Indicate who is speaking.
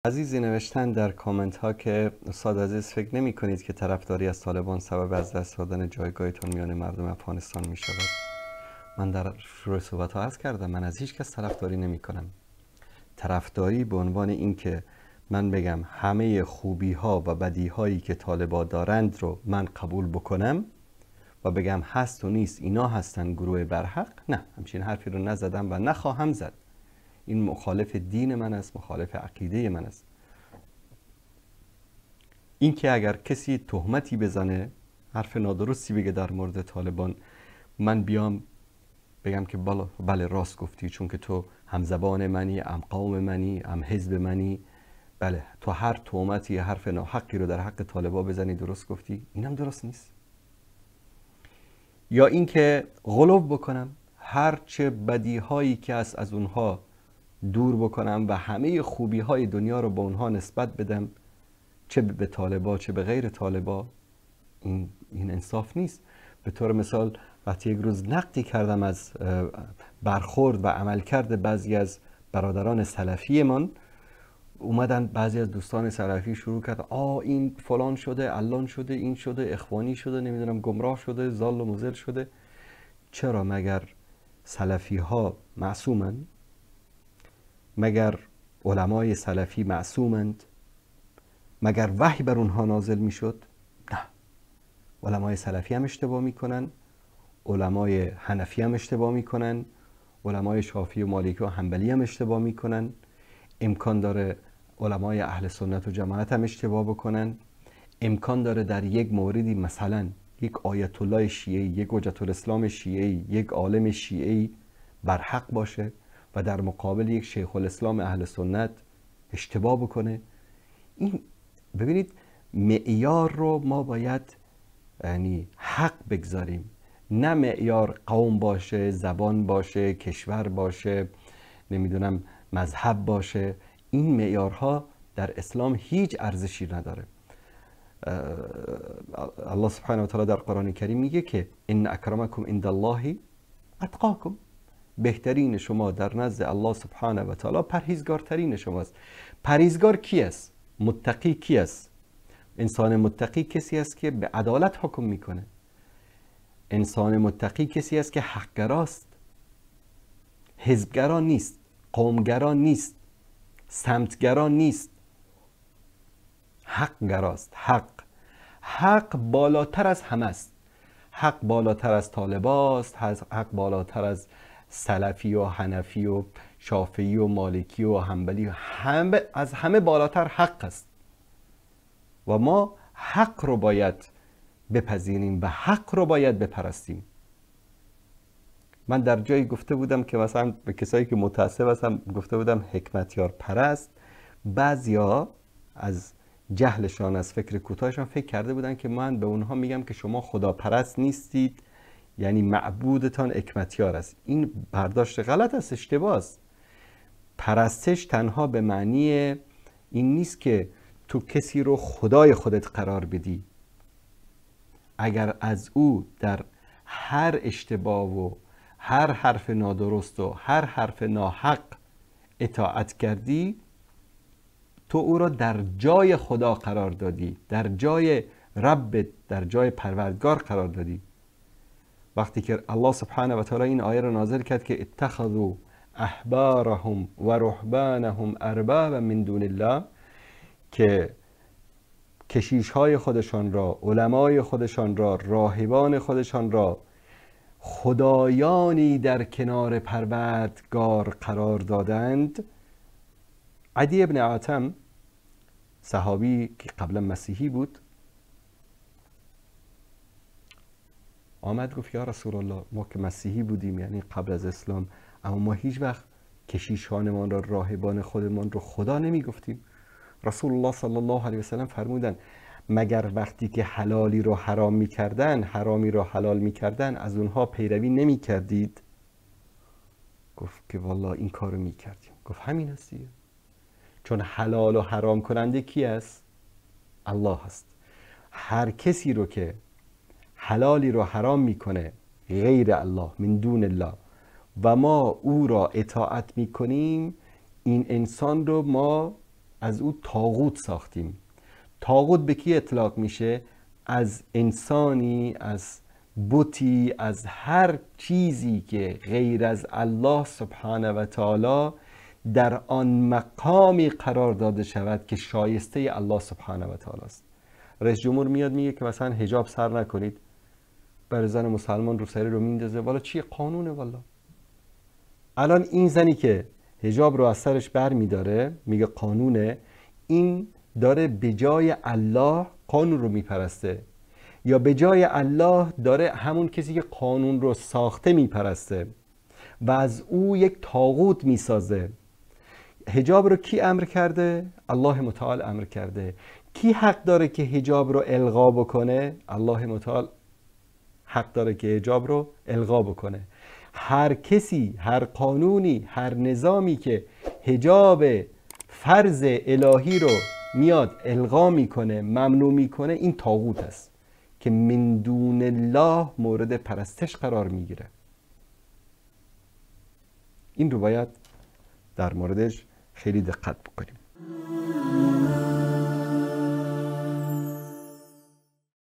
Speaker 1: عزیزی نوشتن در کامنت ها که استاد عزیز فکر نمی کنید که طرفداری از طالبان سبب از دست دادن جایگاهتون میان مردم افغانستان می شود؟ من در شروع صحبت ها عرض کردم من از هیچ کس طرفداری نمی کنم. طرفداری به عنوان این که من بگم همه خوبی ها و بدی هایی که طالبان دارند رو من قبول بکنم و بگم هست و نیست اینا هستن گروه برحق، نه، همچین حرفی رو نزدم و نخواهم زد. این مخالف دین من است، مخالف عقیده من است. این که اگر کسی تهمتی بزنه، حرف نادرستی بگه در مورد طالبان، من بیام بگم که بله راست گفتی، چون که تو هم زبان منی، هم قوم منی، هم حزب منی، بله تو هر تهمتی حرف ناحقی رو در حق طالبان بزنی درست گفتی، اینم درست نیست. یا این که غلو بکنم، هر چه بدی هایی که از اونها دور بکنم و همه خوبی های دنیا رو به اونها نسبت بدم، چه به طالبا چه به غیر طالبا، این انصاف نیست. به طور مثال وقتی یک روز نقدی کردم از برخورد و عملکرد بعضی از برادران سلفی من، اومدن بعضی از دوستان سلفی شروع کرد این فلان شده، علان شده، این شده، اخوانی شده، نمیدونم گمراه شده، ضال و مضل شده. چرا؟ مگر سلفی ها معصومند؟ مگر علمای سلفی معصومند؟ مگر وحی بر اونها نازل میشد؟ نه. علمای سلفی هم اشتباه میکنن، علمای حنفی هم اشتباه میکنن، علمای شافعی و مالکی و حنبلی هم اشتباه میکنن. امکان داره علمای اهل سنت و جماعت هم اشتباه بکنن. امکان داره در یک موردی مثلا یک آیت الله شیعی، یک حجت الاسلام شیعی، یک عالم شیعی بر حق باشه و در مقابل یک شیخ الاسلام اهل سنت اشتباه بکنه. این ببینید معیار رو ما باید یعنی حق بگذاریم، نه معیار قوم باشه، زبان باشه، کشور باشه، نمیدونم مذهب باشه. این معیارها در اسلام هیچ ارزشی نداره. الله سبحانه و تعالی در قرآن کریم میگه که ان اکرمکم عند الله اتقاکم، بهترین شما در نزد الله سبحانه و تعالی پرهیزگارترین شماست. پرهیزگار کی است؟ متقی کی است؟ انسان متقی کسی است که به عدالت حکم میکنه. انسان متقی کسی است که حقگراست، حزبگرا نیست، قومگرا نیست، سمتگرا نیست، حقگراست. حق بالاتر از همه است. حق بالاتر از طالباست، حق بالاتر از سلفی و حنفی و شافعی و مالکی و حنبلی، از همه بالاتر حق است و ما حق رو باید بپذیریم و حق رو باید بپرستیم. من در جایی گفته بودم که مثلا به کسایی که متعصب هستم گفته بودم حکمتیار پرست. بعضیا از جهلشان، از فکر کوتاهشان فکر کرده بودن که من به اونها میگم که شما خدا پرست نیستید، یعنی معبودتان حکمتیار است. این برداشت غلط است، اشتباه است. پرستش تنها به معنی این نیست که تو کسی رو خدای خودت قرار بدی. اگر از او در هر اشتباه و هر حرف نادرست و هر حرف ناحق اطاعت کردی، تو او را در جای خدا قرار دادی، در جای رب، در جای پروردگار قرار دادی. وقتی که الله سبحانه و تعالی این آیه را نازل کرد که اتخذوا احبارهم و رهبانهم اربابا من دون الله، که کشیش های خودشان را، علمای خودشان را، راهبان خودشان را خدایانی در کنار پروردگار قرار دادند. عدی ابن عاتم، صحابی که قبلا مسیحی بود، آمد گفت یا رسول الله، ما که مسیحی بودیم یعنی قبل از اسلام، اما ما هیچ وقت کشیشانمان را، راهبان خودمان رو خدا نمی گفتیم. رسول الله صلی الله علیه و سلم فرمودن مگر وقتی که حلالی رو حرام می کردن، حرامی رو حلال می کردن، از اونها پیروی نمی کردید؟ گفت که والله این کارو می کردیم. گفت همین است دیگه، چون حلال و حرام کننده کی است؟ الله هست. هر کسی رو که حلالی رو حرام میکنه غیر الله، من دون الله، و ما او را اطاعت میکنیم، این انسان رو ما از او طاغوت ساختیم. طاغوت به کی اطلاق میشه؟ از انسانی، از بتی، از هر چیزی که غیر از الله سبحانه و تعالی در آن مقامی قرار داده شود که شایسته الله سبحانه و تعالی است. رئیس جمهور میاد میگه که مثلا حجاب سر نکنید، برای زن مسلمان رو سری رو میندازه. والا چیه؟ قانونه. والا الان این زنی که حجاب رو از سرش بر میداره میگه قانونه، این داره به جای الله قانون رو میپرسته، یا به جای الله داره همون کسی که قانون رو ساخته میپرسته و از او یک طاغوت میسازه. حجاب رو کی امر کرده؟ الله متعال امر کرده. کی حق داره که حجاب رو الغا بکنه؟ الله متعال حق داره که حجاب رو الغا بکنه. هر کسی، هر قانونی، هر نظامی که حجاب فرض الهی رو میاد الغا میکنه، ممنوع میکنه، این طاغوت است که من دون الله مورد پرستش قرار میگیره. این رو باید در موردش خیلی دقت بکنیم.